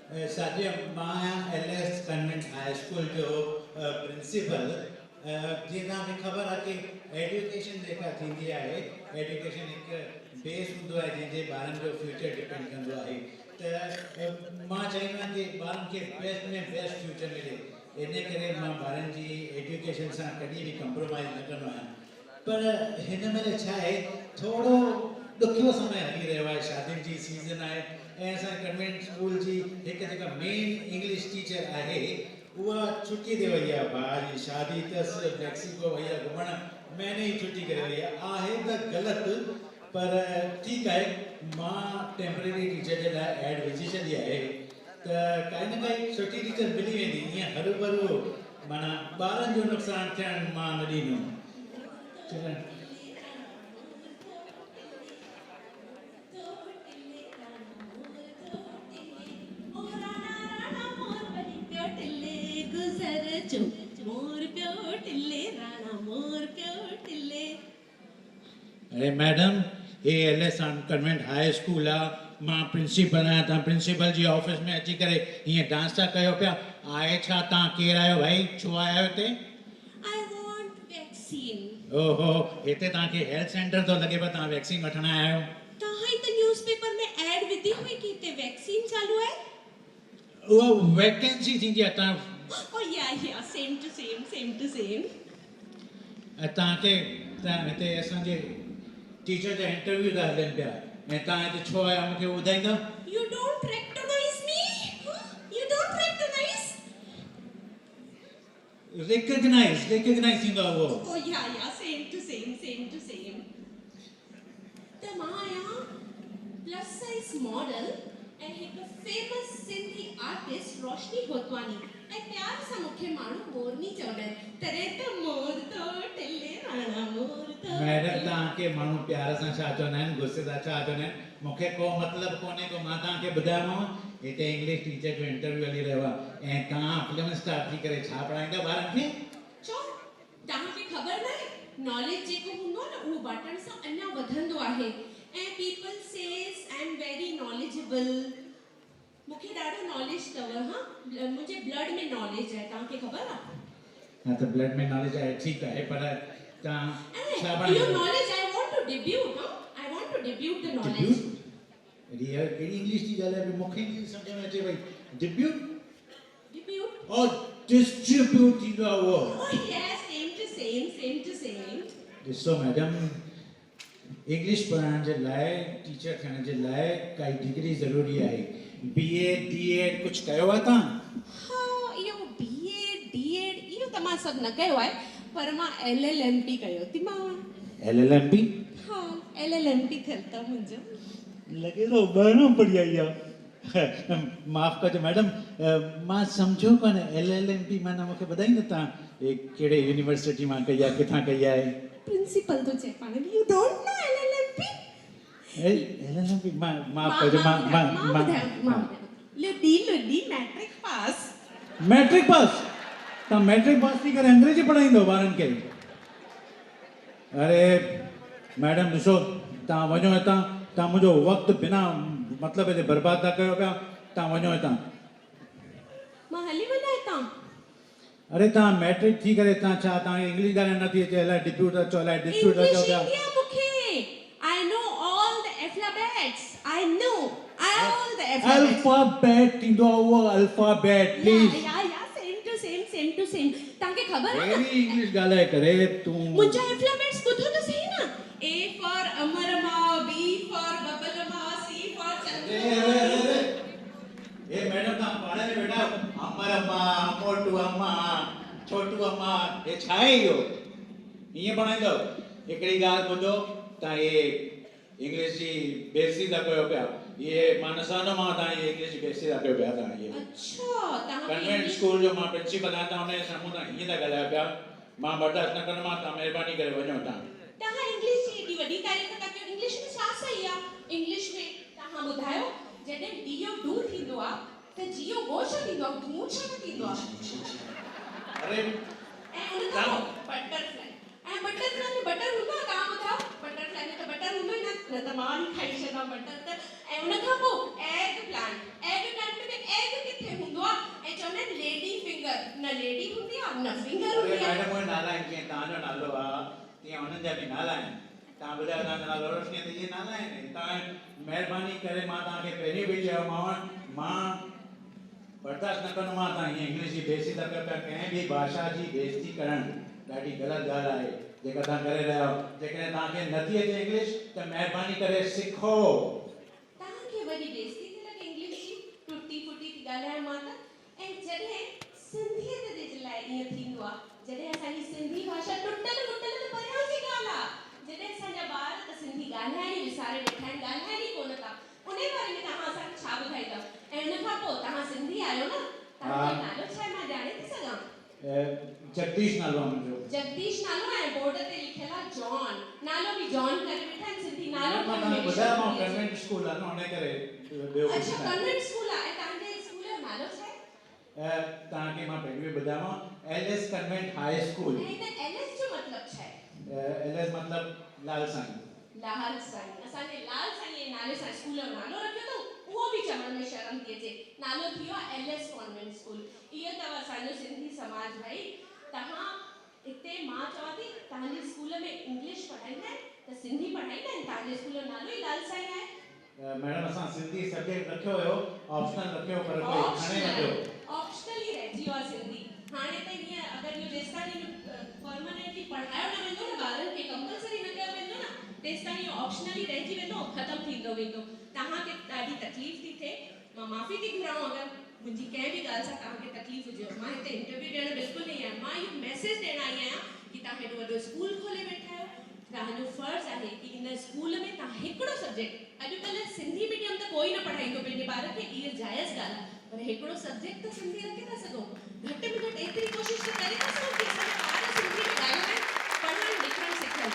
साथियों मां LS convent high school जो प्रिंसिपल जीअं तव्हांखे ख़बर आहे कि एजुकेशन जेका थींदी आहे एजुकेशन हिकु बेस हूंदो आहे जंहिंजे ॿारनि जो फ्यूचर डिपेंड कंदो आहे त मां चाहींदो आहियां कि ॿारनि खे बेस्ट में बेस्ट फ्यूचर मिले इन करे मां ॿारनि जी एजुकेशन सां कॾहिं बि कंप्रोमाइज़ न कंदो आहियां पर हिन महिल छा आहे थोरो ॾुखियो समय हली रहियो आहे शादियुनि जी सीज़न आहे ऐं असां कन्वेंट स्कूल जी हिकु जेका मेन इंग्लिश टीचर आहे उहा छुटी ते वई आहे भाउ जी शादी अथसि मैक्सिको वई आहे घुमणु महीने ई छुटी करे वई आहे त ग़लति पर ठीकु आहे मां टेम्परेरी टीचर जे लाइ एड विझी छॾी आहे त काई न काई सुठी टीचर मिली वेंदी ईअं हरू भरू माना ॿारनि जो नुक़सानु थियणु मां न ॾींदुमि अरे मैडम ये एलएस कन्वेंट हाई स्कूल आहे मां प्रिंसिपल आहियां तव्हां प्रिंसिपल जी ऑफिस में अची करे हीअं डांस था कयो पिया आहे छा तव्हां केरु आहियो भाई छो आया आहियो हिते I want vaccine. ओहो हिते तव्हांखे हेल्थ सेंटर थो लॻे पियो तव्हां वैक्सीन वठण आया आहियो तव्हां त न्यूज़पेपर में एड विधी हुई कि हिते वैक्सीन चालू आहे उहा वैकेंसी थींदी आहे तव्हां Oh yeah, same to same. तव्हांखे हिते असांजे टीचर जा इंटरव्यू था हलनि पिया ऐं तव्हां हिते छो आया मूंखे ॿुधाईंदव You don't recognize me? Huh? You don't recognize? Recognise थींदो आहे उहो Oh yeah, same to same. त मां आहियां प्लस साइज मॉडल ऐं हिकु फेमस सिंधी आर्टिस्ट रोशनी होतवानी ऐं प्यार सां मूंखे माण्हू मोरनी चवंदा आहिनि तॾहिं त मोर तो टिले राणा मोर तो मैडम तव्हांखे माण्हू प्यार सां छा चवंदा आहिनि गुस्से सां छा चवंदा आहिनि मूंखे को मतिलबु कोन्हे को मां तव्हांखे ॿुधायोमांव हिते इंग्लिश टीचर जो इंटरव्यू हली रहियो आहे ऐं तव्हां फिल्म स्टार थी करे छा पढ़ाईंदा ॿारनि खे छो तव्हांखे ख़बर न आहे नॉलेज जेको हूंदो आहे न उहो बाटण सां अञा वधंदो आहे ऐं people says I am very knowledgeable मूंखे ॾाढो नॉलेज अथव हा मुंहिंजे ब्लड में नॉलेज आहे तव्हांखे ख़बर आहे हा त ब्लड में नॉलेज आहे ठीकु आहे पर तव्हां छा इहो knowledge I want to debut I want to debut the knowledge कहिड़ी इंग्लिश थी ॻाल्हाए मूंखे इंग्लिश सम्झ में अचे भई डिब्यूट डिब्यूट और डिस्ट्रीब्यूट थींदो आहे उहो oh yes same to same ॾिसो मैडम इंग्लिश पढ़ाइण जे लाइ टीचर थियण जे लाइ काई डिग्री ज़रूरी आहे बीएड डीएड कुझु कयो आहे तव्हां हा इहो बीएड डीएड इहो त मां सभु न कयो आहे पर मां एलएलएमपी कयो थी मां एलएलएमपी हा एलएलएमपी थियल त मुंहिंजो लॻे थो ॿाहिरों पढ़ी आई आहे माफ़ कजो मैडम मां सम्झो कोन एलएलएमपी माना मूंखे ॿुधाईंदा तव्हां कहिड़े यूनिवर्सिटी मां कई आहे किथां कई आहे प्रिंसिपल तो चए पाण यू डोंट नो एलएलएमपी एलएलएमपी माफ़ कजो मां ले डी मैट्रिक पास तव्हां मैट्रिक पास थी करे अंग्रेजी पढ़ाईंदो ॿारनि खे अरे मैडम ॾिसो तव्हां वञो हितां तव्हां मुंहिंजो वक़्तु बिना मतिलबु हिते बर्बादु था कयो पिया तव्हां वञो हितां मां हली वञा हितां अरे तव्हां मैट्रिक थी करे तव्हां इंग्लिश ॻाल्हाइण नथी अचे अलाए डिप्यूट था चओ अलाए डिस्प्यूट था चओ पिया मूंखे I know all the alphabets I know all the alphabets alphabet थींदो आहे उहो alphabet please same to same तव्हांखे ख़बर आहे कहिड़ी इंग्लिश ॻाल्हाए करे तूं मुंहिंजा alphabets ॿुधो त सही न A for अमरमा B for बबलमा C for चंद्रमा ए मैडम तव्हां पाड़े में वेठा अमरमा मोटू अम्मा छोटू अम्मा हे छा आहे इहो ईअं पढ़ाईंदो हिकिड़ी ॻाल्हि ॿुधो तव्हां इहे इंग्लिश जी बेइज़ती था कयो पिया ये मां न सहंदो मां तव्हां इहे इंग्लिश जी बेइज़ती था कयो पिया तव्हां इहे अच्छा कन्वेंट स्कूल जो मां प्रिंसिपल आहियां तव्हां हुनजे साम्हूं तव्हां हीअं था ॻाल्हायो पिया मां बर्दाश्त न कंदोमांव तव्हां महिरबानी करे वञो तव्हां इंग्लिश जी एॾी वॾी तारीफ़ था कयो इंग्लिश में छा सही आहे इंग्लिश में तव्हां ॿुधायो जॾहिं डीओ डू थींदो आहे त जियो गो छो थींदो आहे घू छो न थींदो आहे अरे ऐं उन खां बटरफ्लाई ऐं बटरफ्लाई में बटर हूंदो आहे तव्हां ॿुधायो बटरफ्लाई में त बटर हूंदो ई न त मां ई खाई छॾां बटर त ऐं उन खां पोइ एग प्लांट में एग न फिंगर अरे हूंदी आहे मैडम वो नाला आहिनि जीअं तव्हांजो नालो आहे तीअं हुननि जा बि नाला आहिनि तव्हां ॿुधायो तव्हांजो नालो रोशनी त इहे नाला आहिनि तव्हां महिरबानी करे मां तव्हांखे पहिरीं बि चयोमांव मां बर्दाश्त न कंदोमांव तव्हां हीअं इंग्लिश जी बेइज़ती था कयो पिया कंहिं बि भाषा जी बेइज़ती करणु ॾाढी ग़लति ॻाल्हि आहे जेका तव्हां करे रहिया आहियो जेकॾहिं तव्हांखे नथी अचे इंग्लिश त महिरबानी करे सिखो तव्हांखे वरी बेइज़ती थी लॻे इंग्लिश जी टुटी फुटी थी ॻाल्हायां मां त ऐं जॾहिं सिंधियत जे लाइ ईअं थींदो आहे जॾहिं असांजी सिंधी भाषा टुटल मुटल त परियां जी ॻाल्हि आहे जॾहिं असांजा ॿार त सिंधी ॻाल्हाइण ई विसारे वेठा आहिनि ॻाल्हाइण ई कोन था उन बारे में तव्हां असांखे छा ॿुधाईंदव ऐं उन खां पोइ तव्हां सिंधी आहियो न तव्हांजो नालो छा आहे मां ॼाणे थी सघां जगदीश नालो आहे मुंहिंजो जगदीश नालो ऐं बोर्ड ते लिखियल आहे जॉन नालो बि जॉन करे वेठा आहिनि सिंधी नालो मां तव्हांखे ॿुधायोमांव कन्वेंट स्कूल आहे न हुन करे ॿियो कुझु अच्छा न कन्वेंट स्कूल आहे ऐं तव्हांजे स्कूल जो नालो छा आहे तव्हांखे मां पहिरीं बि ॿुधायोमांव एलएस कन्वेंट हाई स्कूल ऐं हिन एलएस जो मतिलबु छा आहे एलएस मतिलबु लाल साईं लाल साईं असांजे लाल साईं जे नाले सां स्कूल जो नालो रखियो अथऊं उहो बि चवण में शर्म थी अचे नालो थी वियो आहे एलएस कॉन्वेंट स्कूल इहो अथव असांजो सिंधी समाज भाई तव्हां हिते मां चवां थी तव्हांजे स्कूल में इंग्लिश पढ़ाईंदा आहिनि त सिंधी पढ़ाईंदा आहिनि तव्हांजे स्कूल जो नालो ई लाल साईं आहे मैडम असां सिंधी सब्जेक्ट रखियो हुयो ऑप्शनल रखियो पर कोई खणे न पियो ऑप्शनल ई रहिजी वियो आहे सिंधी हाणे त हीअं अगरि इहो जेसिताईं परमानेंटली पढ़ायो न वेंदो न ॿारनि खे कंपलसरी न कयो वेंदो न तेसिताईं इहो ऑप्शनली रहिजी वेंदो ख़तमु थींदो वेंदो तव्हांखे ॾाढी तकलीफ़ थी थिए मां माफ़ी थी घुरां अगरि मुंहिंजी कंहिं बि ॻाल्हि सां तव्हांखे तकलीफ़ हुजेव मां हिते इंटरव्यू ॾियणु बिल्कुलु न आहियां मां इहो मैसेज ॾियणु आई आहियां कि तव्हां हेॾो वॾो स्कूल खोले वेठा आहियो तव्हांजो फ़र्ज़ु आहे कि इन स्कूल में तव्हां हिकिड़ो सब्जेक्ट अॼुकल्ह सिंधी मीडियम त कोई न पढ़ाईंदो पंहिंजे ॿार खे इहा जाइज़ ॻाल्हि आहे पर हिकिड़ो सब्जेक्ट त सिंधी रखे था सघूं घटि में घटि एतिरी कोशिशि त करे था सघूं कि असांजा ॿार सिंधी में ॻाल्हाइण पढ़णु लिखणु सिखनि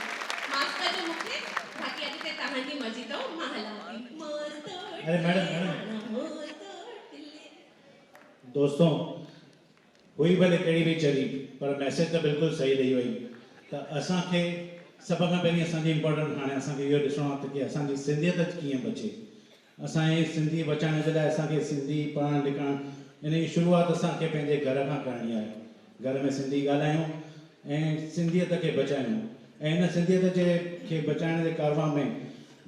माफ़ कजो मूंखे बाक़ी अॻिते तव्हांजी मर्ज़ी अथव मां हलां थी अरे मैडम दोस्तों हुई भले कहिड़ी बि चरी पर मैसेज त बिल्कुलु सही ॾेई वई त असांखे सभ खां पहिरीं असांजी इम्पोर्टेंट हाणे असांखे इहो ॾिसणो आहे त की असांजी सिंधियत कीअं बचे असांजे सिंधी बचाइण जे लाइ असांखे सिंधी पढ़णु लिखणु इन जी शुरूआत असांखे पंहिंजे घर खां करणी आहे घर में सिंधी ॻाल्हायूं ऐं सिंधियत खे बचायूं ऐं हिन सिंधियत खे बचाइण जे कारवा में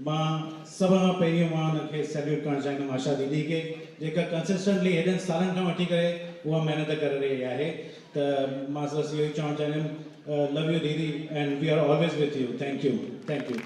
मां सभ खां पहिरियों मां हुनखे सैल्यूट करणु चाहींदुमि आशा दीदी खे जेका कंसिस्टेंटली हेॾनि सालनि खां वठी करे उहा महिनत करे रही आहे त मां बसि इहो ई चवणु चाहींदुमि love you didi and we are always with you thank U